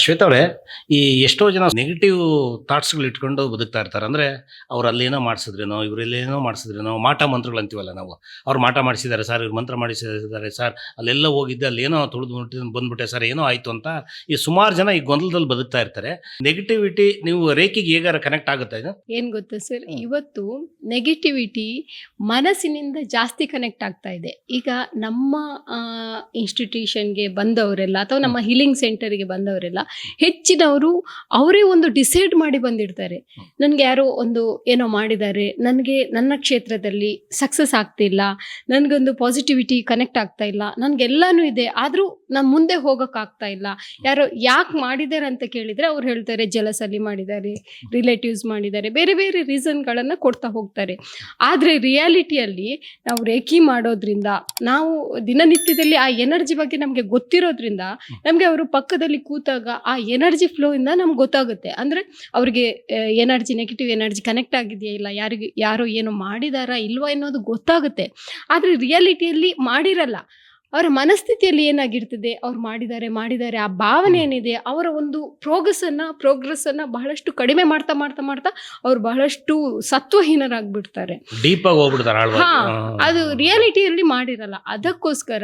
ಶ್ವೇತಾ ಅವರೇ, ಈ ಎಷ್ಟೋ ಜನ ನೆಗೆಟಿವ್ ಥಾಟ್ಸ್ಗಳು ಇಟ್ಕೊಂಡು ಬದುಕ್ತಾ ಇರ್ತಾರೆ. ಅಂದರೆ ಅವ್ರು ಅಲ್ಲೇನೋ ಮಾಡಿಸಿದ್ರೇನೋ, ಇವರೆಲ್ಲೇನೋ ಮಾಡಿಸಿದ್ರೇನೋ, ಮಾಟ ಮಂತ್ರಗಳು ಅಂತೀವಲ್ಲ ನಾವು. ಅವ್ರು ಮಾಟ ಮಾಡಿಸಿದ್ದಾರೆ ಸರ್, ಇವ್ರು ಮಂತ್ರ ಮಾಡಿಸಿದ್ದಾರೆ ಸರ್, ಅಲ್ಲೆಲ್ಲ ಹೋಗಿದ್ದೆ ಅಲ್ಲೇನೋ ತುಳಿದು ಬಂದ್ಬಿಟ್ಟೆ ಸರ್, ಏನೋ ಆಯಿತು ಅಂತ ಈ ಸುಮಾರು ಜನ ಈ ಗೊಂದಲದಲ್ಲಿ ಬದುಕ್ತಾ ಇರ್ತಾರೆ. ನೆಗೆಟಿವಿಟಿ ನೀವು ರೇಖೆಗೆ ಹೇಗಾರ ಕನೆಕ್ಟ್ ಆಗುತ್ತೆ ಇದು? ಏನ್ ಗೊತ್ತಾ ಸರ್, ಇವತ್ತು ನೆಗೆಟಿವಿಟಿ ಮನಸ್ಸಿನಿಂದ ಜಾಸ್ತಿ ಕನೆಕ್ಟ್ ಆಗ್ತಾ ಇದೆ. ಈಗ ನಮ್ಮ ಇನ್ಸ್ಟಿಟ್ಯೂಷನ್ಗೆ ಬಂದವರೆಲ್ಲ ಅಥವಾ ನಮ್ಮ ಹೀಲಿಂಗ್ ಸೆಂಟರ್ಗೆ ಬಂದವರೆಲ್ಲ ಹೆಚ್ಚಿನವರು ಅವರೇ ಒಂದು ಡಿಸೈಡ್ ಮಾಡಿ ಬಂದಿರ್ತಾರೆ. ನನಗೆ ಯಾರೋ ಒಂದು ಏನೋ ಮಾಡಿದ್ದಾರೆ, ನನಗೆ ನನ್ನ ಕ್ಷೇತ್ರದಲ್ಲಿ ಸಕ್ಸಸ್ ಆಗ್ತಿಲ್ಲ, ನನಗೊಂದು ಪಾಸಿಟಿವಿಟಿ ಕನೆಕ್ಟ್ ಆಗ್ತಾ ಇಲ್ಲ, ನನಗೆಲ್ಲಾನು ಇದೆ ಆದರೂ ನಾನು ಮುಂದೆ ಹೋಗೋಕ್ಕಾಗ್ತಾ ಇಲ್ಲ. ಯಾರೋ ಯಾಕೆ ಮಾಡಿದ್ದಾರೆ ಅಂತ ಕೇಳಿದರೆ ಅವ್ರು ಹೇಳ್ತಾರೆ ಜಲಸಲ್ಲಿ ಮಾಡಿದ್ದಾರೆ, ರಿಲೇಟಿವ್ಸ್ ಮಾಡಿದ್ದಾರೆ, ಬೇರೆ ಬೇರೆ ರೀಸನ್ಗಳನ್ನು ಕೊಡ್ತಾ ಹೋಗ್ತಾರೆ. ಆದರೆ ರಿಯಾಲಿಟಿಯಲ್ಲಿ ನಾವು ರೇಖಿ ಮಾಡೋದ್ರಿಂದ, ನಾವು ದಿನನಿತ್ಯದಲ್ಲಿ ಆ ಎನರ್ಜಿ ಬಗ್ಗೆ ನಮಗೆ ಗೊತ್ತಿರೋದ್ರಿಂದ ನಮಗೆ ಅವರು ಪಕ್ಕದಲ್ಲಿ ಕೂತಾಗ ಆ ಎನರ್ಜಿ ಫ್ಲೋ ಇಂದ ನಮ್ಗೆ ಗೊತ್ತಾಗುತ್ತೆ. ಅಂದರೆ ಅವ್ರಿಗೆ ಎನರ್ಜಿ, ನೆಗೆಟಿವ್ ಎನರ್ಜಿ ಕನೆಕ್ಟ್ ಆಗಿದೆಯಾ ಇಲ್ಲ, ಯಾರೋ ಏನೋ ಮಾಡಿದಾರಾ ಇಲ್ವಾ ಅನ್ನೋದು ಗೊತ್ತಾಗುತ್ತೆ. ಆದರೆ ರಿಯಾಲಿಟಿಯಲ್ಲಿ ಮಾಡಿರಲ್ಲ. ಅವರ ಮನಸ್ಥಿತಿಯಲ್ಲಿ ಏನಾಗಿರ್ತದೆ, ಅವ್ರು ಮಾಡಿದ್ದಾರೆ ಆ ಭಾವನೆ ಏನಿದೆ, ಅವರ ಒಂದು ಪ್ರೋಗ್ರೆಸ್ಸನ್ನು ಬಹಳಷ್ಟು ಕಡಿಮೆ ಮಾಡ್ತಾ ಮಾಡ್ತಾ ಮಾಡ್ತಾ ಅವ್ರು ಬಹಳಷ್ಟು ಸತ್ವಹೀನರಾಗ್ಬಿಡ್ತಾರೆ. ಡೀಪ್ ಆಗಿ ಹೋಗ್ಬಿಡ್ತಾರೆ. ಅದು ರಿಯಾಲಿಟಿಯಲ್ಲಿ ಮಾಡಿರಲ್ಲ. ಅದಕ್ಕೋಸ್ಕರ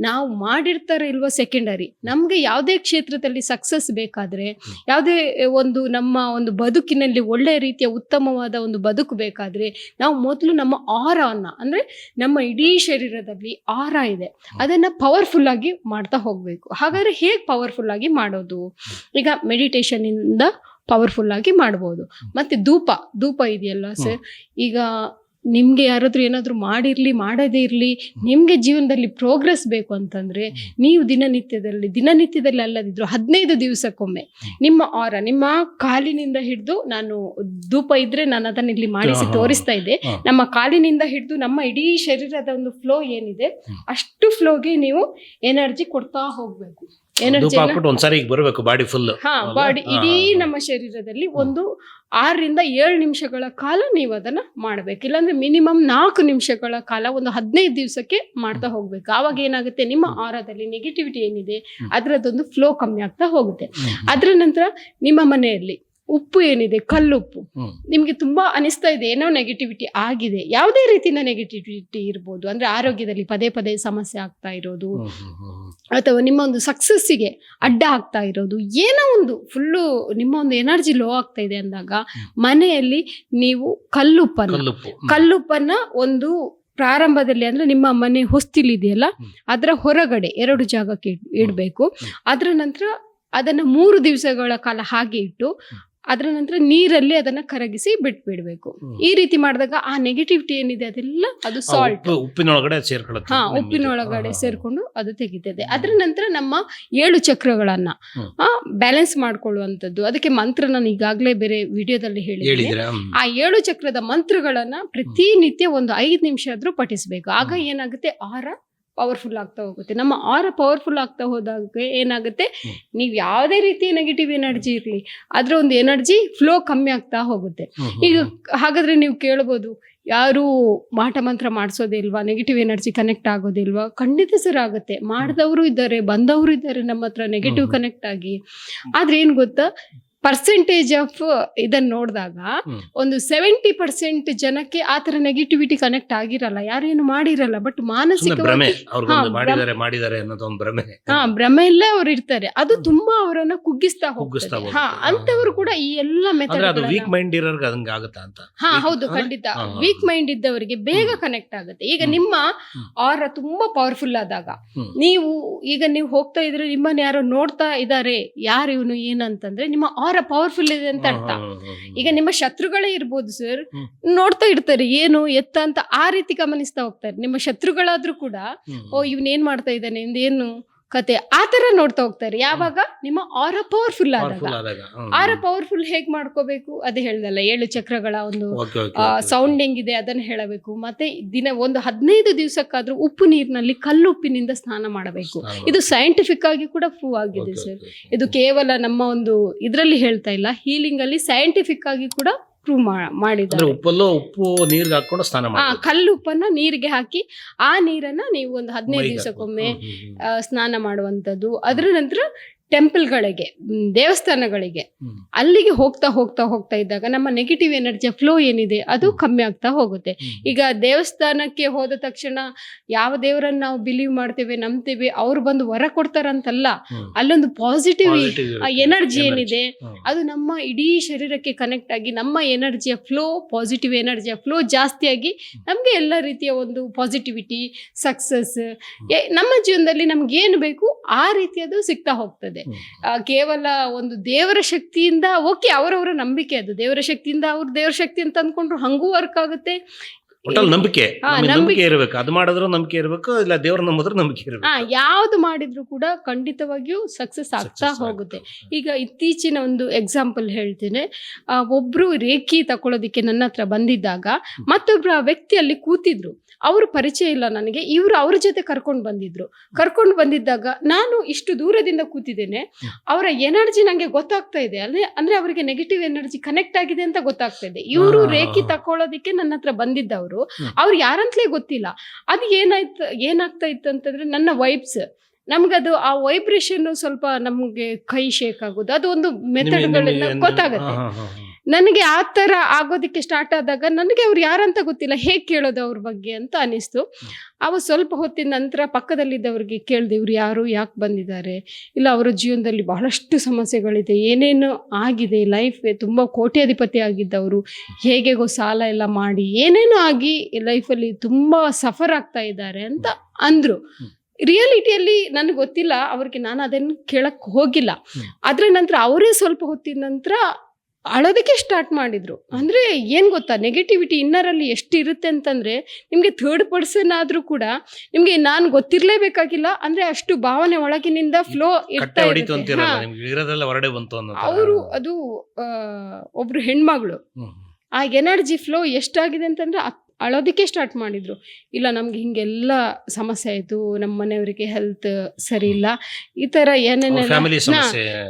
ನಾವು ಮಾಡಿರ್ತಾರೆ ಇಲ್ವಾ ಸೆಕೆಂಡರಿ. ನಮ್ಗೆ ಯಾವುದೇ ಕ್ಷೇತ್ರದಲ್ಲಿ ಸಕ್ಸಸ್ ಬೇಕಾದ್ರೆ, ಯಾವುದೇ ಒಂದು ನಮ್ಮ ಒಂದು ಬದುಕಿನಲ್ಲಿ ಒಳ್ಳೆಯ ರೀತಿಯ ಉತ್ತಮವಾದ ಒಂದು ಬದುಕು ಬೇಕಾದ್ರೆ, ನಾವು ಮೊದಲು ನಮ್ಮ ಆರಾನ, ಅಂದ್ರೆ ನಮ್ಮ ಇಡೀ ಶರೀರದಲ್ಲಿ ಆರ ಇದೆ, ಅದನ್ನ ಪವರ್ಫುಲ್ ಆಗಿ ಮಾಡ್ತಾ ಹೋಗ್ಬೇಕು. ಹಾಗಾದ್ರೆ ಹೇಗೆ ಪವರ್ಫುಲ್ ಆಗಿ ಮಾಡೋದು? ಈಗ ಮೆಡಿಟೇಷನ್ ಇಂದ ಪವರ್ಫುಲ್ ಆಗಿ ಮಾಡ್ಬೋದು. ಮತ್ತೆ ಧೂಪ ಇದೆಯಲ್ಲ ಸರ್, ಈಗ ನಿಮ್ಗೆ ಯಾರಾದ್ರೂ ಏನಾದ್ರು ಮಾಡದೇ ಇರ್ಲಿ, ನಿಮ್ಗೆ ಜೀವನದಲ್ಲಿ ಪ್ರೋಗ್ರೆಸ್ ಬೇಕು ಅಂತಂದ್ರೆ ನೀವು ದಿನನಿತ್ಯದಲ್ಲಿ ಅಲ್ಲದಿದ್ರು 15 ದಿವಸಕ್ಕೊಮ್ಮೆ ನಿಮ್ಮ ಆರ, ನಿಮ್ಮ ಕಾಲಿನಿಂದ ಹಿಡಿದು, ನಾನು ಧೂಪ ಇದ್ರೆ ನಾನು ಅದನ್ನ ಇಲ್ಲಿ ಮಾಡಿಸಿ ತೋರಿಸ್ತಾ ಇದ್ದೆ, ನಮ್ಮ ಕಾಲಿನಿಂದ ಹಿಡಿದು ನಮ್ಮ ಇಡೀ ಶರೀರದ ಒಂದು ಫ್ಲೋ ಏನಿದೆ ಅಷ್ಟು ಫ್ಲೋಗೆ ನೀವು ಎನರ್ಜಿ ಕೊಡ್ತಾ ಹೋಗ್ಬೇಕು. ಎನರ್ಜಿ ಬಾಡಿ ಇಡೀ ನಮ್ಮ ಶರೀರದಲ್ಲಿ ಒಂದು 6 ರಿಂದ 7 ನಿಮಿಷಗಳ ಕಾಲ ನೀವು ಅದನ್ನ ಮಾಡ್ಬೇಕು. ಇಲ್ಲಾಂದ್ರೆ ಮಿನಿಮಮ್ 4 ನಿಮಿಷಗಳ ಕಾಲ ಒಂದು 15 ದಿವಸಕ್ಕೆ ಮಾಡ್ತಾ ಹೋಗ್ಬೇಕು. ಆವಾಗ ಏನಾಗುತ್ತೆ, ನಿಮ್ಮ ಆರದಲ್ಲಿ ನೆಗೆಟಿವಿಟಿ ಏನಿದೆ ಅದರದೊಂದು ಫ್ಲೋ ಕಮ್ಮಿ ಆಗ್ತಾ ಹೋಗುತ್ತೆ. ಅದರ ನಂತರ ನಿಮ್ಮ ಮನೆಯಲ್ಲಿ ಉಪ್ಪು ಏನಿದೆ, ಕಲ್ಲುಪ್ಪು, ನಿಮ್ಗೆ ತುಂಬಾ ಅನಿಸ್ತಾ ಇದೆ ಏನೋ ನೆಗೆಟಿವಿಟಿ ಆಗಿದೆ, ಯಾವುದೇ ರೀತಿಯ ನೆಗೆಟಿವಿಟಿ ಇರ್ಬೋದು, ಅಂದ್ರೆ ಆರೋಗ್ಯದಲ್ಲಿ ಪದೇ ಸಮಸ್ಯೆ ಆಗ್ತಾ ಇರೋದು, ಅಥವಾ ನಿಮ್ಮ ಒಂದು ಸಕ್ಸಸ್ಸಿಗೆ ಅಡ್ಡ ಆಗ್ತಾ ಇರೋದು, ಏನೋ ಒಂದು ಫುಲ್ಲು ನಿಮ್ಮ ಒಂದು ಎನರ್ಜಿ ಲೋ ಆಗ್ತಾ ಇದೆ ಅಂದಾಗ ಮನೆಯಲ್ಲಿ ನೀವು ಕಲ್ಲುಪ್ಪನ್ನ ಒಂದು ಪ್ರಾರಂಭದಲ್ಲಿ, ಅಂದ್ರೆ ನಿಮ್ಮ ಮನೆ ಹೊಸ್ತಿಲಿದೆಯಲ್ಲ ಅದರ ಹೊರಗಡೆ 2 ಜಾಗಕ್ಕೆ ಇಡಬೇಕು. ಅದರ ನಂತರ ಅದನ್ನ 3 ದಿವಸಗಳ ಕಾಲ ಹಾಗೆ ಇಟ್ಟು ಅದರ ನಂತರ ನೀರಲ್ಲಿ ಅದನ್ನ ಕರಗಿಸಿ ಬಿಟ್ಬಿಡ್ಬೇಕು. ಈ ರೀತಿ ಮಾಡಿದಾಗ ಆ ನೆಗೆಟಿವಿಟಿ ಏನಿದೆ ಅದೆಲ್ಲ ಅದು ಸಾಲ್ಟ್ ಉಪ್ಪಿನೊಳಗಡೆ ಸೇರ್ಕೊಂಡು ಅದು ತೆಗಿತದೆ. ಅದರ ನಂತರ ನಮ್ಮ 7 ಚಕ್ರಗಳನ್ನ ಬ್ಯಾಲೆನ್ಸ್ ಮಾಡ್ಕೊಳ್ಳುವಂಥದ್ದು, ಅದಕ್ಕೆ ಮಂತ್ರ ನಾನು ಈಗಾಗಲೇ ಬೇರೆ ವಿಡಿಯೋದಲ್ಲಿ ಹೇಳಿದ್ದೀನಿ. ಆ 7 ಚಕ್ರದ ಮಂತ್ರಗಳನ್ನ ಪ್ರತಿನಿತ್ಯ ಒಂದು 5 ನಿಮಿಷ ಆದ್ರೂ ಪಠಿಸ್ಬೇಕು. ಆಗ ಏನಾಗುತ್ತೆ, ಆರ ಪವರ್ಫುಲ್ ಆಗ್ತಾ ಹೋಗುತ್ತೆ. ನಮ್ಮ ಆರ ಪವರ್ಫುಲ್ ಆಗ್ತಾ ಹೋದಾಗ ಏನಾಗುತ್ತೆ, ನೀವು ಯಾವುದೇ ರೀತಿಯ ನೆಗೆಟಿವ್ ಎನರ್ಜಿ ಇರಲಿ ಅದರ ಒಂದು ಎನರ್ಜಿ ಫ್ಲೋ ಕಮ್ಮಿ ಆಗ್ತಾ ಹೋಗುತ್ತೆ. ಈಗ ಹಾಗಾದ್ರೆ ನೀವು ಕೇಳ್ಬೋದು, ಯಾರು ಮಾಟ ಮಂತ್ರ ಮಾಡಿಸೋದೇ ಇಲ್ವಾ, ನೆಗೆಟಿವ್ ಎನರ್ಜಿ ಕನೆಕ್ಟ್ ಆಗೋದಿಲ್ವಾ? ಖಂಡಿತ ಸರ್ ಆಗುತ್ತೆ. ಮಾಡಿದವರು ಇದ್ದಾರೆ, ಬಂದವರು ಇದ್ದಾರೆ ನಮ್ಮ ಹತ್ರ ನೆಗೆಟಿವ್ ಕನೆಕ್ಟ್ ಆಗಿ. ಆದ್ರೆ ಏನ್ ಗೊತ್ತಾ, ಪರ್ಸೆಂಟೇಜ್ ಆಫ್ ಇದನ್ನ ನೋಡಿದಾಗ ಒಂದು 70% ಜನಕ್ಕೆ ಆ ತರ ನೆಗೆಟಿವಿಟಿ ಕನೆಕ್ಟ್ ಆಗಿರಲ್ಲ, ಯಾರೇನು ಮಾಡಿರಲ್ಲ, ಬಟ್ ಮಾನಸಿಕ ಭ್ರಮೆಯಲ್ಲೇ ಅವ್ರು ಇರ್ತಾರೆ. ಅದು ತುಂಬಾ ಅವರನ್ನ ಕುಗ್ಗಿಸ್ತಾ ಹೋಗ್ತಾರೆ. ಅಂತವರು ಕೂಡ ಈ ಎಲ್ಲ ಮೆಥಡ್ ಹೌದು, ಖಂಡಿತ ವೀಕ್ ಮೈಂಡ್ ಇದ್ದವರಿಗೆ ಬೇಗ ಕನೆಕ್ಟ್ ಆಗುತ್ತೆ. ಈಗ ನಿಮ್ಮ ಆರ ತುಂಬಾ ಪವರ್ಫುಲ್ ಆದಾಗ ನೀವು ಹೋಗ್ತಾ ಇದ್ರೆ ನಿಮ್ಮನ್ನ ಯಾರೋ ನೋಡ್ತಾ ಇದ್ದಾರೆ, ಯಾರು ಇವನು ಏನಂತಂದ್ರೆ ನಿಮ್ಮ ಆರ ಪವರ್ಫುಲ್ ಇದೆ ಅಂತ ಅರ್ಥ. ಈಗ ನಿಮ್ಮ ಶತ್ರುಗಳೇ ಇರ್ಬೋದು ಸರ್, ನೋಡ್ತಾ ಇರ್ತಾರೆ ಏನು ಎತ್ತ ಅಂತ, ಆ ರೀತಿ ಗಮನಿಸ್ತಾ ಹೋಗ್ತಾರೆ. ನಿಮ್ಮ ಶತ್ರುಗಳಾದ್ರೂ ಕೂಡ ಇವನ್ ಏನ್ ಮಾಡ್ತಾ ಇದ್ದಾನೆ, ಏನು ಕತೆ, ಆ ತರ ನೋಡ್ತಾ ಹೋಗ್ತಾರೆ. ಯಾವಾಗ ನಿಮ್ಮ ಆರ ಪವರ್ಫುಲ್ ಆದಾಗ. ಆರ ಪವರ್ಫುಲ್ ಹೇಗ್ ಮಾಡ್ಕೋಬೇಕು ಅದೇ ಹೇಳ್ದಲ್ಲ, 7 ಚಕ್ರಗಳ ಒಂದು ಸೌಂಡಿಂಗ್ ಇದೆ, ಅದನ್ನ ಹೇಳಬೇಕು. ಮತ್ತೆ ಒಂದು 15 ದಿವಸಕ್ಕಾದ್ರೂ ಉಪ್ಪು ನೀರಿನಲ್ಲಿ ಕಲ್ಲುಪ್ಪಿನಿಂದ ಸ್ನಾನ ಮಾಡಬೇಕು. ಇದು ಸೈಂಟಿಫಿಕ್ ಆಗಿ ಕೂಡ ಪ್ರೂವ್ ಆಗಿದೆ ಸರ್. ಇದು ಕೇವಲ ನಮ್ಮ ಒಂದು ಇದ್ರಲ್ಲಿ ಹೇಳ್ತಾ ಇಲ್ಲ, ಹೀಲಿಂಗ್ ಅಲ್ಲಿ ಸೈಂಟಿಫಿಕ್ ಆಗಿ ಕೂಡ ಪ್ರೂವ್ ಮಾಡಿದ್ದಾರೆ. ಉಪ್ಪು ನೀರಿಗೆ ಹಾಕೊಂಡು ಸ್ನಾನ ಮಾಡಿ, ಕಲ್ಲುಪ್ಪನ್ನ ನೀರಿಗೆ ಹಾಕಿ ಆ ನೀರನ್ನ ನೀವು ಒಂದು 15 ದಿವಸಕ್ಕೊಮ್ಮೆ ಸ್ನಾನ ಮಾಡುವಂಥದ್ದು. ಅದರ ನಂತರ ಟೆಂಪಲ್ಗಳಿಗೆ, ದೇವಸ್ಥಾನಗಳಿಗೆ, ಅಲ್ಲಿಗೆ ಹೋಗ್ತಾ ಇದ್ದಾಗ ನಮ್ಮ ನೆಗೆಟಿವ್ ಎನರ್ಜಿಯ ಫ್ಲೋ ಏನಿದೆ ಅದು ಕಮ್ಮಿ ಆಗ್ತಾ ಹೋಗುತ್ತೆ. ಈಗ ದೇವಸ್ಥಾನಕ್ಕೆ ಹೋದ ತಕ್ಷಣ ಯಾವ ದೇವರನ್ನ ನಾವು ಬಿಲೀವ್ ಮಾಡ್ತೇವೆ, ನಂಬ್ತೇವೆ, ಅವ್ರು ಬಂದು ವರ ಕೊಡ್ತಾರಂತಲ್ಲ, ಅಲ್ಲೊಂದು ಪಾಸಿಟಿವ್ ಎನರ್ಜಿ ಏನಿದೆ ಅದು ನಮ್ಮ ಇಡೀ ಶರೀರಕ್ಕೆ ಕನೆಕ್ಟ್ ಆಗಿ ನಮ್ಮ ಎನರ್ಜಿಯ ಫ್ಲೋ, ಪಾಸಿಟಿವ್ ಎನರ್ಜಿಯ ಫ್ಲೋ ಜಾಸ್ತಿಯಾಗಿ ನಮಗೆ ಎಲ್ಲ ರೀತಿಯ ಒಂದು ಪಾಸಿಟಿವಿಟಿ, ಸಕ್ಸಸ್, ನಮ್ಮ ಜೀವನದಲ್ಲಿ ನಮ್ಗೆ ಏನು ಬೇಕು ಆ ರೀತಿಯದು ಸಿಗ್ತಾ ಹೋಗ್ತದೆ. ಕೇವಲ ಒಂದು ದೇವರ ಶಕ್ತಿಯಿಂದ, ಓಕೆ ಅವರವರ ನಂಬಿಕೆ, ಅದು ದೇವರ ಶಕ್ತಿಯಿಂದ ಅವ್ರು ದೇವರ ಶಕ್ತಿ ಅಂತ ಅಂದ್ಕೊಂಡ್ರು ಹಂಗೂ ವರ್ಕ್ ಆಗುತ್ತೆ. ಒಟ್ಟಲ್ಲಿ ನಂಬಿಕೆ ಇರಬೇಕು, ಅದು ಮಾಡಿದ್ರು ನಂಬಿಕೆ ಇರಬೇಕು, ಇಲ್ಲ ದೇವ್ರ ನಂಬಿದ್ರು ನಂಬಿಕೆ ಇರಬೇಕು. ಯಾವ್ದು ಮಾಡಿದ್ರು ಕೂಡ ಖಂಡಿತವಾಗಿಯೂ ಸಕ್ಸಸ್ ಆಗ್ತಾ ಹೋಗುತ್ತೆ. ಈಗ ಇತ್ತೀಚಿನ ಒಂದು ಎಕ್ಸಾಂಪಲ್ ಹೇಳ್ತೇನೆ. ಒಬ್ರು ರೇಖಿ ತಕೊಳ್ಳೋದಿಕ್ಕೆ ನನ್ನ ಹತ್ರ ಬಂದಿದ್ದಾಗ ಮತ್ತೊಬ್ರು ಆ ವ್ಯಕ್ತಿಯಲ್ಲಿ ಕೂತಿದ್ರು, ಅವರು ಪರಿಚಯ ಇಲ್ಲ ನನಗೆ, ಇವರು ಅವ್ರ ಜೊತೆ ಕರ್ಕೊಂಡು ಬಂದಿದ್ದಾಗ ನಾನು ಇಷ್ಟು ದೂರದಿಂದ ಕೂತಿದ್ದೇನೆ, ಅವರ ಎನರ್ಜಿ ನಂಗೆ ಗೊತ್ತಾಗ್ತಾ ಇದೆ, ಅಂದ್ರೆ ಅವರಿಗೆ ನೆಗೆಟಿವ್ ಎನರ್ಜಿ ಕನೆಕ್ಟ್ ಆಗಿದೆ ಅಂತ ಗೊತ್ತಾಗ್ತಾ ಇದೆ. ಇವರು ರೇಖಿ ತಕೊಳ್ಳೋದಿಕ್ಕೆ ನನ್ನ ಹತ್ರ ಬಂದಿದ್ದವರು, ಅವ್ರು ಯಾರಂತಲೇ ಗೊತ್ತಿಲ್ಲ. ಅದು ಏನಾಗ್ತಾ ಇತ್ತು ಅಂತಂದ್ರೆ, ನನ್ನ ವೈಬ್ಸ್, ನಮ್ಗದು ಆ ವೈಬ್ರೇಷನ್ ಸ್ವಲ್ಪ ನಮ್ಗೆ ಕೈ ಶೇಕ್ ಆಗೋದು, ಅದು ಒಂದು ಮೆಥಡ್ಗಳಿಂದ ಗೊತ್ತಾಗುತ್ತೆ. ನನಗೆ ಆ ಥರ ಆಗೋದಕ್ಕೆ ಸ್ಟಾರ್ಟ್ ಆದಾಗ ನನಗೆ ಅವ್ರು ಯಾರಂತ ಗೊತ್ತಿಲ್ಲ, ಹೇಗೆ ಕೇಳೋದು ಅವ್ರ ಬಗ್ಗೆ ಅಂತ ಅನಿಸ್ತು. ಅವ ಸ್ವಲ್ಪ ಹೊತ್ತಿನ ನಂತರ ಪಕ್ಕದಲ್ಲಿದ್ದವ್ರಿಗೆ ಕೇಳಿದೆ, ಇವ್ರು ಯಾರು, ಯಾಕೆ ಬಂದಿದ್ದಾರೆ, ಇಲ್ಲ ಅವರ ಜೀವನದಲ್ಲಿ ಬಹಳಷ್ಟು ಸಮಸ್ಯೆಗಳಿದೆ, ಏನೇನು ಆಗಿದೆ, ಲೈಫ್ ತುಂಬ ಕೋಟ್ಯಾಧಿಪತಿ ಆಗಿದ್ದವರು, ಹೇಗೆಗೋ ಸಾಲ ಎಲ್ಲ ಮಾಡಿ ಏನೇನೋ ಆಗಿ ಲೈಫಲ್ಲಿ ತುಂಬ ಸಫರ್ ಆಗ್ತಾ ಇದ್ದಾರೆ ಅಂತ ಅಂದರು. ರಿಯಾಲಿಟಿಯಲ್ಲಿ ನನಗೆ ಗೊತ್ತಿಲ್ಲ ಅವ್ರಿಗೆ, ನಾನು ಅದನ್ನು ಕೇಳಕ್ಕೆ ಹೋಗಿಲ್ಲ. ಅದರ ನಂತರ ಅವರೇ ಸ್ವಲ್ಪ ಹೊತ್ತಿನ ನಂತರ ಅಳೋದಕ್ಕೆ ಸ್ಟಾರ್ಟ್ ಮಾಡಿದ್ರು. ಅಂದರೆ ಏನು ಗೊತ್ತಾ, ನೆಗೆಟಿವಿಟಿ ಇನ್ನರಲ್ಲಿ ಎಷ್ಟು ಇರುತ್ತೆ ಅಂತಂದರೆ, ನಿಮಗೆ ಥರ್ಡ್ ಪರ್ಸನ್ ಆದರೂ ಕೂಡ ನಿಮಗೆ ನಾನು ಗೊತ್ತಿರಲೇಬೇಕಾಗಿಲ್ಲ, ಅಂದರೆ ಅಷ್ಟು ಭಾವನೆ ಒಳಗಿನಿಂದ ಫ್ಲೋ ಇರ್ತಾ ಇರುತ್ತೆ. ಅವರು ಅದು ಒಬ್ರು ಹೆಣ್ಮಗಳು, ಆ ಎನರ್ಜಿ ಫ್ಲೋ ಎಷ್ಟಾಗಿದೆ ಅಂತಂದರೆ ಅಳೋದಕ್ಕೆ ಸ್ಟಾರ್ಟ್ ಮಾಡಿದ್ರು. ಇಲ್ಲ ನಮ್ಗೆ ಹಿಂಗೆಲ್ಲ ಸಮಸ್ಯೆ ಆಯಿತು, ನಮ್ಮ ಮನೆಯವರಿಗೆ ಹೆಲ್ತ್ ಸರಿ ಇಲ್ಲ, ಈ ಥರ ಏನೇನೆಲ್ಲ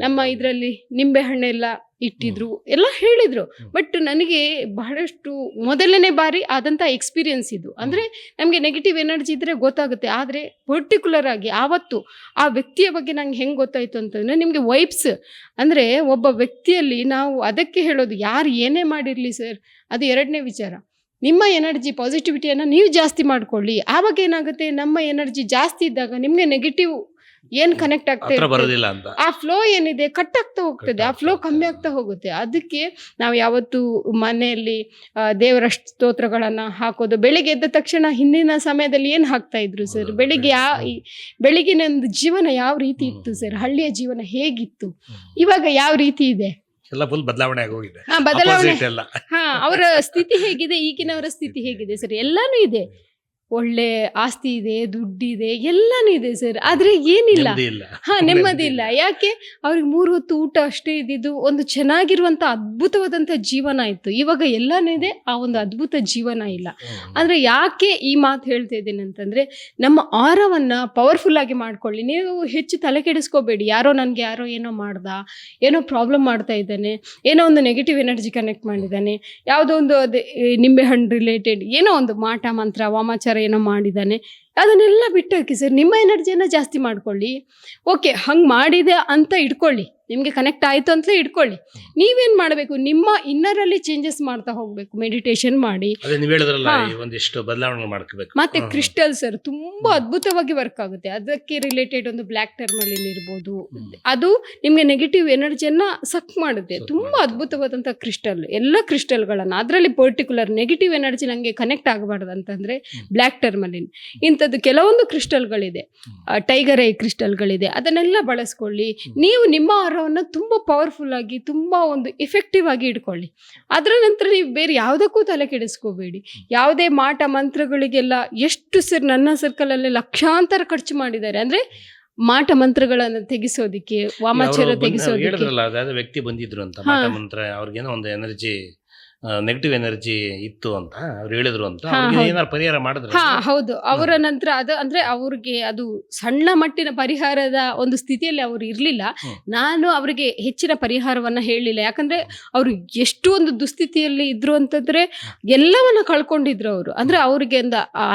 ನಮ್ಮ ಇದರಲ್ಲಿ ನಿಂಬೆ ಹಣ್ಣೆಲ್ಲ ಇಟ್ಟಿದ್ರು, ಎಲ್ಲ ಹೇಳಿದ್ರು. ಬಟ್ ನನಗೆ ಬಹಳಷ್ಟು ಮೊದಲನೇ ಬಾರಿ ಆದಂಥ ಎಕ್ಸ್ಪೀರಿಯನ್ಸ್ ಇದು. ಅಂದರೆ ನಮಗೆ ನೆಗೆಟಿವ್ ಎನರ್ಜಿ ಇದ್ದರೆ ಗೊತ್ತಾಗುತ್ತೆ, ಆದರೆ ಪರ್ಟಿಕ್ಯುಲರ್ ಆಗಿ ಆವತ್ತು ಆ ವ್ಯಕ್ತಿಯ ಬಗ್ಗೆ ನಂಗೆ ಹೆಂಗೆ ಗೊತ್ತಾಯಿತು ಅಂತಂದರೆ, ನಿಮಗೆ ವೈಬ್ಸ್ ಅಂದರೆ ಒಬ್ಬ ವ್ಯಕ್ತಿಯಲ್ಲಿ ನಾವು ಅದಕ್ಕೆ ಹೇಳೋದು, ಯಾರು ಏನೇ ಮಾಡಿರಲಿ ಸರ್, ಅದು ಎರಡನೇ ವಿಚಾರ. ನಿಮ್ಮ ಎನರ್ಜಿ ಪಾಸಿಟಿವಿಟಿಯನ್ನು ನೀವು ಜಾಸ್ತಿ ಮಾಡ್ಕೊಳ್ಳಿ. ಆವಾಗ ಏನಾಗುತ್ತೆ, ನಮ್ಮ ಎನರ್ಜಿ ಜಾಸ್ತಿ ಇದ್ದಾಗ ನಿಮಗೆ ನೆಗೆಟಿವ್ ಏನು ಕನೆಕ್ಟ್ ಆಗ್ತಾ ಇರ್ತದೆ, ಆ ಫ್ಲೋ ಏನಿದೆ ಕಟ್ ಆಗ್ತಾ ಹೋಗ್ತದೆ, ಆ ಫ್ಲೋ ಕಮ್ಮಿ ಆಗ್ತಾ ಹೋಗುತ್ತೆ. ಅದಕ್ಕೆ ನಾವು ಯಾವತ್ತು ಮನೆಯಲ್ಲಿ ದೇವರ ಸ್ತೋತ್ರಗಳನ್ನು ಹಾಕೋದು, ಬೆಳಿಗ್ಗೆ ಎದ್ದ ತಕ್ಷಣ ಹಿಂದಿನ ಸಮಯದಲ್ಲಿ ಏನು ಹಾಕ್ತಾ ಇದ್ರು ಸರ್, ಬೆಳಿಗ್ಗಿನ ಒಂದು ಜೀವನ ಯಾವ ರೀತಿ ಇತ್ತು ಸರ್, ಹಳ್ಳಿಯ ಜೀವನ ಹೇಗಿತ್ತು, ಇವಾಗ ಯಾವ ರೀತಿ ಇದೆ, ಎಲ್ಲ ಫುಲ್ ಬದಲಾವಣೆ ಆಗೋಗಿದೆ. ಬದಲಾವಣೆ, ಅವರ ಸ್ಥಿತಿ ಹೇಗಿದೆ, ಈಗಿನವರ ಸ್ಥಿತಿ ಹೇಗಿದೆ ಸರ್, ಎಲ್ಲಾನು ಇದೆ. ಒಳ್ಳೆ ಆಸ್ತಿ ಇದೆ, ದುಡ್ಡಿದೆ, ಎಲ್ಲಾನು ಇದೆ ಸರ್, ಆದ್ರೆ ಏನಿಲ್ಲ, ನೆಮ್ಮದಿ ಇಲ್ಲ. ಯಾಕೆ, ಅವ್ರಿಗೆ 3 ಹೊತ್ತು ಊಟ ಅಷ್ಟೇ ಇದ್ದಿದ್ದು, ಒಂದು ಚೆನ್ನಾಗಿರುವಂತ ಅದ್ಭುತವಾದಂತ ಜೀವನ ಇತ್ತು. ಇವಾಗ ಎಲ್ಲಾನು ಇದೆ, ಆ ಒಂದು ಅದ್ಭುತ ಜೀವನ ಇಲ್ಲ. ಅಂದ್ರೆ ಯಾಕೆ ಈ ಮಾತು ಹೇಳ್ತಾ ಇದ್ದೇನೆ ಅಂತಂದ್ರೆ, ನಮ್ಮ ಆರವನ್ನ ಪವರ್ಫುಲ್ ಆಗಿ ಮಾಡ್ಕೊಳ್ಳಿ. ನೀವು ಹೆಚ್ಚು ತಲೆ ಕೆಡಿಸ್ಕೋಬೇಡಿ, ಯಾರೋ ಏನೋ ಮಾಡ್ದ, ಏನೋ ಪ್ರಾಬ್ಲಮ್ ಮಾಡ್ತಾ ಇದ್ದಾನೆ, ಏನೋ ಒಂದು ನೆಗೆಟಿವ್ ಎನರ್ಜಿ ಕನೆಕ್ಟ್ ಮಾಡಿದ್ದಾನೆ, ಯಾವುದೋ ಒಂದು ಅದೇ ನಿಂಬೆಹಣ್ಣು ರಿಲೇಟೆಡ್ ಏನೋ ಒಂದು ಮಾಟ ಮಂತ್ರ ವಾಮಾಚಾರ ಏನೋ ಮಾಡಿದ್ದಾನೆ, ಅದನ್ನೆಲ್ಲ ಬಿಟ್ಟಾಕಿ ಸರ್, ನಿಮ್ಮ ಎನರ್ಜಿಯನ್ನು ಜಾಸ್ತಿ ಮಾಡ್ಕೊಳ್ಳಿ. ಓಕೆ, ಹಂಗೆ ಮಾಡಿದೆ ಅಂತ ಇಟ್ಕೊಳ್ಳಿ, ನಿಮಗೆ ಕನೆಕ್ಟ್ ಆಯಿತು ಅಂತಲೇ ಇಟ್ಕೊಳ್ಳಿ. ನೀವೇನು ಮಾಡಬೇಕು, ನಿಮ್ಮ ಇನ್ನರಲ್ಲಿ ಚೇಂಜಸ್ ಮಾಡ್ತಾ ಹೋಗಬೇಕು, ಮೆಡಿಟೇಷನ್ ಮಾಡಿ. ಮತ್ತೆ ಕ್ರಿಸ್ಟಲ್ ಸರ್ ತುಂಬ ಅದ್ಭುತವಾಗಿ ವರ್ಕ್ ಆಗುತ್ತೆ. ಅದಕ್ಕೆ ರಿಲೇಟೆಡ್ ಒಂದು ಬ್ಲ್ಯಾಕ್ ಟರ್ಮಲಿನ್ ಇರ್ಬೋದು, ಅದು ನಿಮಗೆ ನೆಗೆಟಿವ್ ಎನರ್ಜಿಯನ್ನು ಸಕ್ ಮಾಡುತ್ತೆ. ತುಂಬ ಅದ್ಭುತವಾದಂಥ ಕ್ರಿಸ್ಟಲ್, ಎಲ್ಲ ಕ್ರಿಸ್ಟಲ್ಗಳನ್ನು, ಅದರಲ್ಲಿ ಪರ್ಟಿಕ್ಯುಲರ್ ನೆಗೆಟಿವ್ ಎನರ್ಜಿ ನನಗೆ ಕನೆಕ್ಟ್ ಆಗಬಾರ್ದು ಅಂತಂದರೆ ಬ್ಲ್ಯಾಕ್ ಟರ್ಮಲಿನ್, ಇಂಥದ್ದು ಕೆಲವೊಂದು ಕ್ರಿಸ್ಟಲ್ಗಳಿದೆ, ಟೈಗರ್ ಐ ಕ್ರಿಸ್ಟಲ್ಗಳಿದೆ, ಅದನ್ನೆಲ್ಲ ಬಳಸ್ಕೊಳ್ಳಿ. ನೀವು ನಿಮ್ಮ ಆಹಾರವನ್ನು ತುಂಬ ಪವರ್ಫುಲ್ ಆಗಿ, ತುಂಬ ಒಂದು ಎಫೆಕ್ಟಿವ್ ಆಗಿ ಇಟ್ಕೊಳ್ಳಿ. ಅದರ ನಂತರ ನೀವು ಬೇರೆ ಯಾವುದಕ್ಕೂ ತಲೆ ಕೆಡಿಸ್ಕೋಬೇಡಿ. ಯಾವುದೇ ಮಾಟ ಮಂತ್ರಗಳಿಗೆಲ್ಲ ಎಷ್ಟು ಸರ್ ನನ್ನ ಸರ್ಕಲಲ್ಲಿ ಲಕ್ಷಾಂತರ ಖರ್ಚು ಮಾಡಿದ್ದಾರೆ, ಅಂದರೆ ಮಾಟ ಮಂತ್ರಗಳನ್ನು ತೆಗಿಸೋದಿಕ್ಕೆ, ವಾಮಾಚಾರ ತೆಗಿಸೋದಿಕ್ಕೆ. ವ್ಯಕ್ತಿ ಬಂದಿದ್ರು ಅಂತ ಮಾಟ ಮಂತ್ರ, ಅವ್ರಿಗೇನೋ ಒಂದು ಎನರ್ಜಿ ನೆಗೆಟಿವ್ ಎನರ್ಜಿ ಇತ್ತು ಅಂತ ಅವ್ರು ಹೇಳಿದ್ರು ಅಂತ ಹಾ, ಅವ್ರಿಗೆ ಹೌದು. ಏನಾರು ಪರಿಹಾರ ಮಾಡಿದ್ರೆ ಹಾ ಹೌದು, ಅವರ ನಂತರ ಅದು ಅಂದ್ರೆ ಅವ್ರಿಗೆ ಅದು ಸಣ್ಣ ಮಟ್ಟಿನ ಪರಿಹಾರದ ಒಂದು ಸ್ಥಿತಿಯಲ್ಲಿ ಅವ್ರು ಇರ್ಲಿಲ್ಲ. ಹ್ಮ್. ನಾನು ಅವರಿಗೆ ಹೆಚ್ಚಿನ ಪರಿಹಾರವನ್ನ ಹೇಳಿಲ್ಲ, ಯಾಕಂದ್ರೆ ಅವರು ಎಷ್ಟು ಒಂದು ದುಸ್ಥಿತಿಯಲ್ಲಿ ಇದ್ರು ಅಂತಂದ್ರೆ ಎಲ್ಲವನ್ನ ಕಳ್ಕೊಂಡಿದ್ರು ಅವರು. ಅಂದ್ರೆ ಅವ್ರಿಗೆ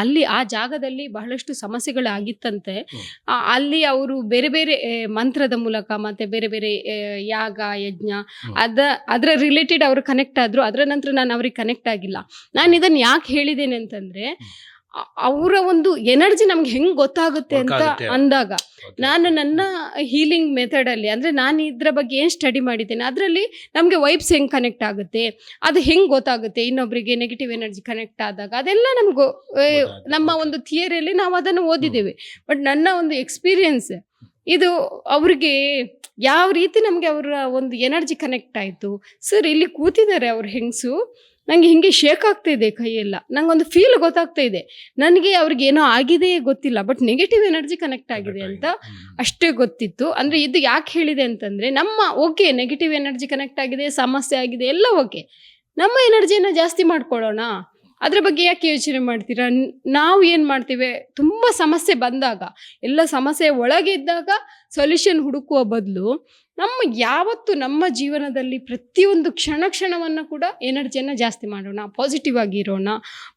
ಅಲ್ಲಿ ಆ ಜಾಗದಲ್ಲಿ ಬಹಳಷ್ಟು ಸಮಸ್ಯೆಗಳಾಗಿತ್ತಂತೆ. ಅಲ್ಲಿ ಅವರು ಬೇರೆ ಬೇರೆ ಮಂತ್ರದ ಮೂಲಕ ಮತ್ತೆ ಬೇರೆ ಬೇರೆ ಯಾಗ ಯಜ್ಞ ಅದರ ರಿಲೇಟೆಡ್ ಅವರು ಕನೆಕ್ಟ್ ಆದ್ರು. ಅದರ ನಂತರ ನಾನು ಅವ್ರಿಗೆ ಕನೆಕ್ಟ್ ಆಗಿಲ್ಲ. ನಾನು ಇದನ್ನ ಯಾಕೆ ಹೇಳಿದ್ದೇನೆ ಅಂತಂದ್ರೆ ಅವರ ಒಂದು ಎನರ್ಜಿ ನಮ್ಗೆ ಹೆಂಗ್ ಗೊತ್ತಾಗುತ್ತೆ ಅಂತ ಗೊತ್ತಾಗುತ್ತೆ. ಅಂದಾಗ ನಾನು ನನ್ನ ಹೀಲಿಂಗ್ ಮೆಥಡ್ ಅಲ್ಲಿ ಅಂದ್ರೆ ನಾನು ಇದ್ರ ಬಗ್ಗೆ ಏನ್ ಸ್ಟಡಿ ಮಾಡಿದ್ದೇನೆ ಅದರಲ್ಲಿ ನಮ್ಗೆ ವೈಬ್ಸ್ ಹೆಂಗ್ ಕನೆಕ್ಟ್ ಆಗುತ್ತೆ, ಅದು ಹೆಂಗ್ ಗೊತ್ತಾಗುತ್ತೆ ಇನ್ನೊಬ್ರಿಗೆ ನೆಗೆಟಿವ್ ಎನರ್ಜಿ ಕನೆಕ್ಟ್ ಆದಾಗ, ಅದೆಲ್ಲ ನಮ್ಗೆ ನಮ್ಮ ಒಂದು ಥಿಯರಿಯಲ್ಲಿ ನಾವು ಅದನ್ನು ಓದಿದ್ದೇವೆ. ಬಟ್ ನನ್ನ ಒಂದು ಎಕ್ಸ್ಪೀರಿಯನ್ಸ್ ಇದು ಅವ್ರಿಗೆ ಯಾವ ರೀತಿ ನಮಗೆ ಅವರ ಒಂದು ಎನರ್ಜಿ ಕನೆಕ್ಟ್ ಆಯಿತು ಸರ್. ಇಲ್ಲಿ ಕೂತಿದ್ದಾರೆ ಅವ್ರ ಹೆಂಗಸು, ನನಗೆ ಹಿಂಗೆ ಶೇಕ್ ಆಗ್ತಾ ಇದೆ ಕೈಯೆಲ್ಲ, ನಂಗೊಂದು ಫೀಲ್ ಗೊತ್ತಾಗ್ತಾ ಇದೆ, ನನಗೆ ಅವ್ರಿಗೆ ಏನೋ ಆಗಿದೆ ಗೊತ್ತಿಲ್ಲ, ಬಟ್ ನೆಗೆಟಿವ್ ಎನರ್ಜಿ ಕನೆಕ್ಟ್ ಆಗಿದೆ ಅಂತ ಅಷ್ಟೇ ಗೊತ್ತಿತ್ತು. ಅಂದರೆ ಇದು ಯಾಕೆ ಹೇಳಿದೆ ಅಂತಂದರೆ ನಮ್ಮ ಓಕೆ ನೆಗೆಟಿವ್ ಎನರ್ಜಿ ಕನೆಕ್ಟ್ ಆಗಿದೆ, ಸಮಸ್ಯೆ ಆಗಿದೆ, ಎಲ್ಲ ಓಕೆ, ನಮ್ಮ ಎನರ್ಜಿಯನ್ನು ಜಾಸ್ತಿ ಮಾಡ್ಕೊಳ್ಳೋಣ. ಅದ್ರ ಬಗ್ಗೆ ಯಾಕೆ ಯೋಚನೆ ಮಾಡ್ತೀರಾ? ನಾವು ಏನು ಮಾಡ್ತೀವಿ, ತುಂಬ ಸಮಸ್ಯೆ ಬಂದಾಗ, ಎಲ್ಲ ಸಮಸ್ಯೆ ಒಳಗೆ ಇದ್ದಾಗ ಸೊಲ್ಯೂಷನ್ ಹುಡುಕುವ ಬದಲು ಯಾವತ್ತು ನಮ್ಮ ಜೀವನದಲ್ಲಿ ಪ್ರತಿಯೊಂದು ಕ್ಷಣವನ್ನು ಕೂಡ ಎನರ್ಜಿಯನ್ನು ಜಾಸ್ತಿ ಮಾಡೋಣ, ಪಾಸಿಟಿವ್ ಆಗಿ ಇರೋಣ,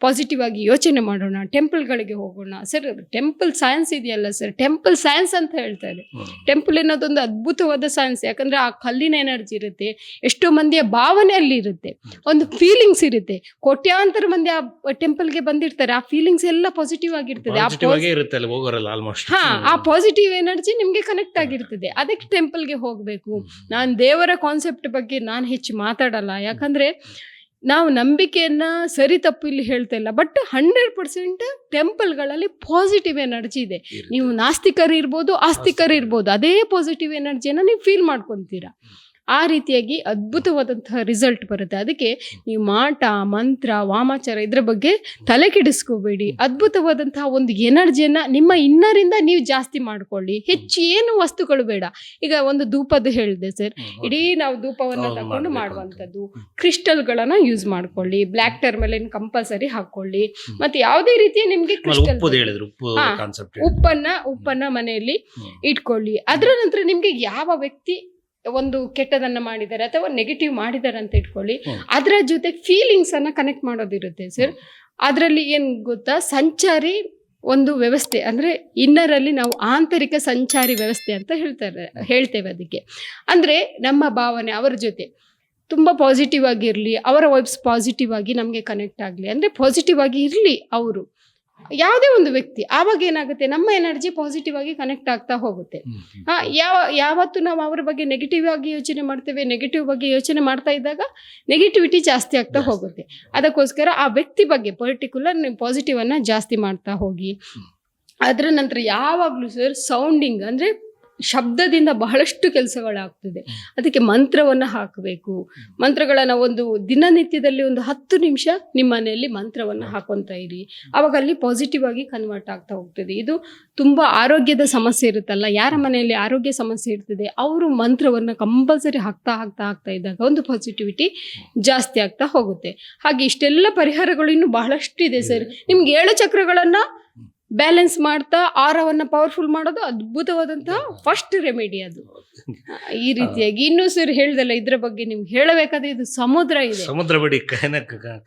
ಪಾಸಿಟಿವ್ ಆಗಿ ಯೋಚನೆ ಮಾಡೋಣ, ಟೆಂಪಲ್ಗಳಿಗೆ ಹೋಗೋಣ. ಸರ್ ಟೆಂಪಲ್ ಸೈನ್ಸ್ ಇದೆಯಲ್ಲ ಸರ್, ಟೆಂಪಲ್ ಸೈನ್ಸ್ ಅಂತ ಹೇಳ್ತಾರೆ. ಟೆಂಪಲ್ ಅನ್ನೋದೊಂದು ಅದ್ಭುತವಾದ ಸೈನ್ಸ್, ಯಾಕಂದ್ರೆ ಆ ಕಲ್ಲಿನ ಎನರ್ಜಿ ಇರುತ್ತೆ, ಎಷ್ಟೋ ಮಂದಿಯ ಭಾವನೆ ಅಲ್ಲಿ ಇರುತ್ತೆ, ಒಂದು ಫೀಲಿಂಗ್ಸ್ ಇರುತ್ತೆ. ಕೋಟ್ಯಾಂತರ ಮಂದಿ ಆ ಟೆಂಪಲ್ಗೆ ಬಂದಿರ್ತಾರೆ, ಆ ಫೀಲಿಂಗ್ಸ್ ಎಲ್ಲ ಪಾಸಿಟಿವ್ ಆಗಿರ್ತದೆ. ಆ ಪಾಸಿಟಿವ್ ಎನರ್ಜಿ ನಿಮ್ಗೆ ಕನೆಕ್ಟ್ ಆಗಿರ್ತದೆ, ಅದಕ್ಕೆ ಟೆಂಪಲ್ಗೆ ಹೋಗ್ಬೇಕು. ನಾನು ದೇವರ ಕಾನ್ಸೆಪ್ಟ್ ಬಗ್ಗೆ ನಾನು ಹೆಚ್ಚು ಮಾತಾಡಲ್ಲ, ಯಾಕಂದ್ರೆ ನಾವು ನಂಬಿಕೆಯನ್ನ ಸರಿ ತಪ್ಪು ಇಲ್ಲಿ ಹೇಳ್ತಾ ಇಲ್ಲ, ಬಟ್ 100% ಟೆಂಪಲ್ಗಳಲ್ಲಿ ಪಾಸಿಟಿವ್ ಎನರ್ಜಿ ಇದೆ. ನೀವು ನಾಸ್ತಿಕರು ಇರ್ಬೋದು, ಆಸ್ತಿಕರು ಇರ್ಬೋದು, ಅದೇ ಪಾಸಿಟಿವ್ ಎನರ್ಜಿಯನ್ನು ನೀವು ಫೀಲ್ ಮಾಡ್ಕೊತೀರಾ. ಆ ರೀತಿಯಾಗಿ ಅದ್ಭುತವಾದಂತಹ ರಿಸಲ್ಟ್ ಬರುತ್ತೆ. ಅದಕ್ಕೆ ನೀವು ಮಾಟ ಮಂತ್ರ ವಾಮಾಚಾರ ಇದ್ರ ಬಗ್ಗೆ ತಲೆ ಕೆಡಿಸ್ಕೋಬೇಡಿ. ಅದ್ಭುತವಾದಂತಹ ಒಂದು ಎನರ್ಜಿಯನ್ನು ನಿಮ್ಮ ಇನ್ನರಿಂದ ನೀವು ಜಾಸ್ತಿ ಮಾಡ್ಕೊಳ್ಳಿ. ಹೆಚ್ಚು ಏನು ವಸ್ತುಗಳು ಬೇಡ. ಈಗ ಒಂದು ಧೂಪದ್ದು ಹೇಳಿದೆ ಸರ್, ಇಡೀ ನಾವು ಧೂಪವನ್ನು ತಗೊಂಡು ಮಾಡುವಂಥದ್ದು, ಕ್ರಿಸ್ಟಲ್ಗಳನ್ನು ಯೂಸ್ ಮಾಡ್ಕೊಳ್ಳಿ, ಬ್ಲ್ಯಾಕ್ ಟರ್ಮಲೈನ್ ಕಂಪಲ್ಸರಿ ಹಾಕೊಳ್ಳಿ, ಮತ್ತೆ ಯಾವುದೇ ರೀತಿಯ ನಿಮ್ಗೆ ಉಪ್ಪನ್ನ ಮನೆಯಲ್ಲಿ ಇಟ್ಕೊಳ್ಳಿ. ಅದರ ನಂತರ ನಿಮ್ಗೆ ಯಾವ ವ್ಯಕ್ತಿ ಒಂದು ಕೆಟ್ಟದನ್ನ ಮಾಡಿದ್ದಾರೆ ಅಥವಾ ನೆಗೆಟಿವ್ ಮಾಡಿದ್ದಾರೆ ಅಂತ ಇಟ್ಕೊಳ್ಳಿ, ಅದರ ಜೊತೆ ಫೀಲಿಂಗ್ಸ್ ಅನ್ನ ಕನೆಕ್ಟ್ ಮಾಡೋದಿರುತ್ತೆ ಸರ್. ಅದರಲ್ಲಿ ಏನು ಗೊತ್ತಾ, ಸಂಚಾರಿ ಒಂದು ವ್ಯವಸ್ಥೆ, ಅಂದರೆ ಇನ್ನರಲ್ಲಿ ನಾವು ಆಂತರಿಕ ಸಂಚಾರಿ ವ್ಯವಸ್ಥೆ ಅಂತ ಹೇಳ್ತೇವೆ ಅದಕ್ಕೆ. ಅಂದರೆ ನಮ್ಮ ಭಾವನೆ ಅವರ ಜೊತೆ ತುಂಬ ಪಾಸಿಟಿವ್ ಆಗಿರಲಿ, ಅವರ ವೈಬ್ಸ್ ಪಾಸಿಟಿವ್ ಆಗಿ ನಮಗೆ ಕನೆಕ್ಟ್ ಆಗಲಿ, ಅಂದರೆ ಪಾಸಿಟಿವ್ ಆಗಿ ಇರಲಿ ಅವರು, ಯಾವುದೇ ಒಂದು ವ್ಯಕ್ತಿ. ಆವಾಗ ಏನಾಗುತ್ತೆ, ನಮ್ಮ ಎನರ್ಜಿ ಪಾಸಿಟಿವ್ ಆಗಿ ಕನೆಕ್ಟ್ ಆಗ್ತಾ ಹೋಗುತ್ತೆ. ಯಾವತ್ತು ನಾವು ಅವರ ಬಗ್ಗೆ ನೆಗೆಟಿವ್ ಆಗಿ ಯೋಚನೆ ಮಾಡ್ತೇವೆ, ನೆಗೆಟಿವ್ ಬಗ್ಗೆ ಯೋಚನೆ ಮಾಡ್ತಾ ಇದ್ದಾಗ ನೆಗೆಟಿವಿಟಿ ಜಾಸ್ತಿ ಆಗ್ತಾ ಹೋಗುತ್ತೆ. ಅದಕ್ಕೋಸ್ಕರ ಆ ವ್ಯಕ್ತಿ ಬಗ್ಗೆ ಪರ್ಟಿಕ್ಯುಲರ್ ನೀವು ಪಾಸಿಟಿವ್ ಅನ್ನ ಜಾಸ್ತಿ ಮಾಡ್ತಾ ಹೋಗಿ. ಅದರ ನಂತರ ಯಾವಾಗಲೂ ಸರ್ ಸೌಂಡಿಂಗ್, ಅಂದರೆ ಶಬ್ದದಿಂದ ಬಹಳಷ್ಟು ಕೆಲಸಗಳಾಗ್ತದೆ. ಅದಕ್ಕೆ ಮಂತ್ರವನ್ನು ಹಾಕಬೇಕು. ಮಂತ್ರಗಳನ್ನು ಒಂದು ದಿನನಿತ್ಯದಲ್ಲಿ ಒಂದು 10 ನಿಮಿಷ ನಿಮ್ಮ ಮನೆಯಲ್ಲಿ ಮಂತ್ರವನ್ನು ಹಾಕೊತಾ ಇರಿ, ಆವಾಗ ಅಲ್ಲಿ ಪಾಸಿಟಿವ್ ಆಗಿ ಕನ್ವರ್ಟ್ ಆಗ್ತಾ ಹೋಗ್ತದೆ. ಇದು ತುಂಬ ಆರೋಗ್ಯದ ಸಮಸ್ಯೆ ಇರುತ್ತಲ್ಲ, ಯಾರ ಮನೆಯಲ್ಲಿ ಆರೋಗ್ಯ ಸಮಸ್ಯೆ ಇರ್ತದೆ ಅವರು ಮಂತ್ರವನ್ನು ಕಂಪಲ್ಸರಿ ಹಾಕ್ತಾ ಇದ್ದಾಗ ಒಂದು ಪಾಸಿಟಿವಿಟಿ ಜಾಸ್ತಿ ಆಗ್ತಾ ಹೋಗುತ್ತೆ. ಹಾಗೆ ಇಷ್ಟೆಲ್ಲ ಪರಿಹಾರಗಳು ಇನ್ನೂ ಬಹಳಷ್ಟು ಇದೆ ಸರ್. ನಿಮ್ಗೆ 7 ಚಕ್ರಗಳನ್ನು ಬ್ಯಾಲೆನ್ಸ್ ಮಾಡ್ತಾ ಆರವನ್ನು ಪವರ್ಫುಲ್ ಮಾಡೋದು ಅದ್ಭುತವಾದಂತಹ ಫಸ್ಟ್ ರೆಮಿಡಿ ಅದು. ಈ ರೀತಿಯಾಗಿ ಇನ್ನೂ ಸರ್ ಹೇಳ್ದಲ್ಲ, ಇದ್ರ ಬಗ್ಗೆ ನಿಮ್ಗೆ ಹೇಳಬೇಕಾದ್ರೆ ಇದು ಸಮುದ್ರ ಇದೆ, ಸಮುದ್ರ ಬಿಡಿ,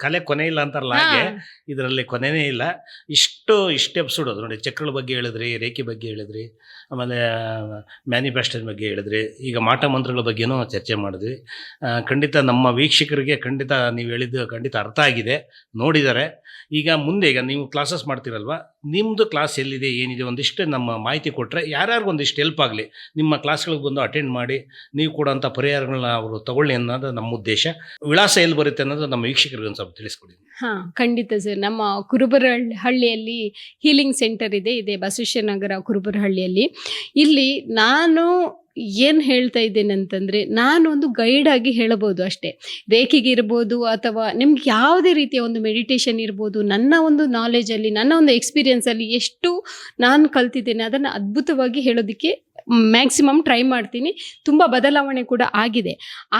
ಕಲೆ ಕೊನೆ ಇಲ್ಲ ಅಂತಾರಲ್ಲ ಹಾಗೆ ಇದರಲ್ಲಿ ಕೊನೆನೇ ಇಲ್ಲ. ಇಷ್ಟು ಎಪಿಸೋಡ್ ಅದು ನೋಡಿ. ಚಕ್ರಗಳ ಬಗ್ಗೆ ಹೇಳಿದ್ರಿ, ರೇಖೆ ಬಗ್ಗೆ ಹೇಳಿದ್ರಿ, ಆಮೇಲೆ ಮ್ಯಾನಿಫೆಸ್ಟೋನ್ ಬಗ್ಗೆ ಹೇಳಿದ್ರಿ, ಈಗ ಮಾಟ ಮಂತ್ರಗಳ ಬಗ್ಗೆನೂ ಚರ್ಚೆ ಮಾಡಿದ್ವಿ. ಖಂಡಿತ ನಮ್ಮ ವೀಕ್ಷಕರಿಗೆ ಖಂಡಿತ ನೀವು ಹೇಳಿದ್ದು ಖಂಡಿತ ಅರ್ಥ ಆಗಿದೆ, ನೋಡಿದ್ದಾರೆ. ಈಗ ಮುಂದೆ ಈಗ ನೀವು ಕ್ಲಾಸಸ್ ಮಾಡ್ತೀರಲ್ವ, ನಿಮ್ಮದು ಕ್ಲಾಸ್ ಎಲ್ಲಿದೆ ಏನಿದೆ ಒಂದಿಷ್ಟು ನಮ್ಮ ಮಾಹಿತಿ ಕೊಟ್ಟರೆ ಯಾರ್ಯಾರಿಗೂ ಒಂದಿಷ್ಟು ಹೆಲ್ಪ್ ಆಗಲಿ. ನಿಮ್ಮ ಕ್ಲಾಸ್ಗಳಿಗೆ ಬಂದು ಅಟೆಂಡ್ ಮಾಡಿ ನೀವು ಕೊಡೋಂಥ ಪರಿಹಾರಗಳನ್ನ ಅವರು ತಗೊಳ್ಳಿ ಅನ್ನೋದು ನಮ್ಮ ಉದ್ದೇಶ. ವಿಳಾಸ ಎಲ್ಲಿ ಬರುತ್ತೆ ಅನ್ನೋದು ನಮ್ಮ ವೀಕ್ಷಕರಿಗೆ ಒಂದು ಸ್ವಲ್ಪ ತಿಳಿಸ್ಕೊಡಿ. ಹಾಂ, ಖಂಡಿತ ಸರ್. ನಮ್ಮ ಕುರುಬರಹಳ್ಳಿಯಲ್ಲಿ ಹೀಲಿಂಗ್ ಸೆಂಟರ್ ಇದೆ, ಬಸವೇಶ್ವರ ನಗರ ಕುರುಬರಹಳ್ಳಿಯಲ್ಲಿ. ಇಲ್ಲಿ ನಾನು ಏನು ಹೇಳ್ತಾ ಇದ್ದೇನೆ ಅಂತಂದರೆ, ನಾನು ಒಂದು ಗೈಡ್ ಆಗಿ ಹೇಳಬಹುದು ಅಷ್ಟೇ. ರೇಖೆಗೆ ಇರ್ಬೋದು ಅಥವಾ ನಿಮ್ಗೆ ಯಾವುದೇ ರೀತಿಯ ಒಂದು ಮೆಡಿಟೇಷನ್ ಇರ್ಬೋದು, ನನ್ನ ಒಂದು ನಾಲೆಜಲ್ಲಿ, ನನ್ನ ಒಂದು ಎಕ್ಸ್ಪೀರಿಯನ್ಸಲ್ಲಿ ಎಷ್ಟು ನಾನು ಕಲ್ತಿದ್ದೇನೆ ಅದನ್ನು ಅದ್ಭುತವಾಗಿ ಹೇಳೋದಕ್ಕೆ ಮ್ಯಾಕ್ಸಿಮಮ್ ಟ್ರೈ ಮಾಡ್ತೀನಿ. ತುಂಬ ಬದಲಾವಣೆ ಕೂಡ ಆಗಿದೆ.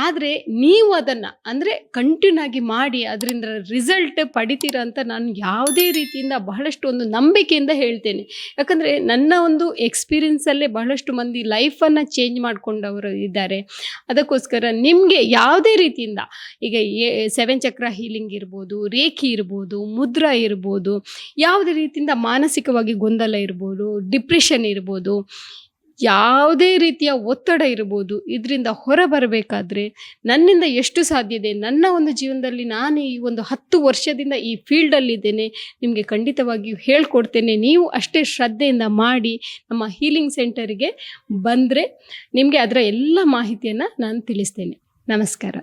ಆದರೆ ನೀವು ಅದನ್ನು ಅಂದರೆ ಕಂಟಿನ್ಯೂ ಆಗಿ ಮಾಡಿ ಅದರಿಂದ ರಿಸಲ್ಟ್ ಪಡಿತೀರ ಅಂತ ನಾನು ಯಾವುದೇ ರೀತಿಯಿಂದ ಬಹಳಷ್ಟು ಒಂದು ನಂಬಿಕೆಯಿಂದ ಹೇಳ್ತೇನೆ. ಯಾಕಂದರೆ ನನ್ನ ಒಂದು ಎಕ್ಸ್ಪೀರಿಯನ್ಸಲ್ಲೇ ಬಹಳಷ್ಟು ಮಂದಿ ಲೈಫನ್ನು ಚೇಂಜ್ ಮಾಡಿಕೊಂಡವರು ಇದ್ದಾರೆ. ಅದಕ್ಕೋಸ್ಕರ ನಿಮಗೆ ಯಾವುದೇ ರೀತಿಯಿಂದ ಈಗ 7 ಚಕ್ರ ಹೀಲಿಂಗ್ ಇರ್ಬೋದು, ರೇಖಿ ಇರ್ಬೋದು, ಮುದ್ರಾ ಇರ್ಬೋದು, ಯಾವುದೇ ರೀತಿಯಿಂದ ಮಾನಸಿಕವಾಗಿ ಗೊಂದಲ ಇರ್ಬೋದು, ಡಿಪ್ರೆಷನ್ ಇರ್ಬೋದು, ಯಾವುದೇ ರೀತಿಯ ಒತ್ತಡ ಇರ್ಬೋದು, ಇದರಿಂದ ಹೊರಬರಬೇಕಾದ್ರೆ ನನ್ನಿಂದ ಎಷ್ಟು ಸಾಧ್ಯ ಇದೆ, ನನ್ನ ಒಂದು ಜೀವನದಲ್ಲಿ ನಾನು ಈ ಒಂದು 10 ವರ್ಷದಿಂದ ಈ ಫೀಲ್ಡಲ್ಲಿದ್ದೇನೆ, ನಿಮಗೆ ಖಂಡಿತವಾಗಿಯೂ ಹೇಳ್ಕೊಡ್ತೇನೆ. ನೀವು ಅಷ್ಟೇ ಶ್ರದ್ಧೆಯಿಂದ ಮಾಡಿ ನಮ್ಮ ಹೀಲಿಂಗ್ ಸೆಂಟರಿಗೆ ಬಂದರೆ ನಿಮಗೆ ಅದರ ಎಲ್ಲ ಮಾಹಿತಿಯನ್ನು ನಾನು ತಿಳಿಸ್ತೇನೆ. ನಮಸ್ಕಾರ.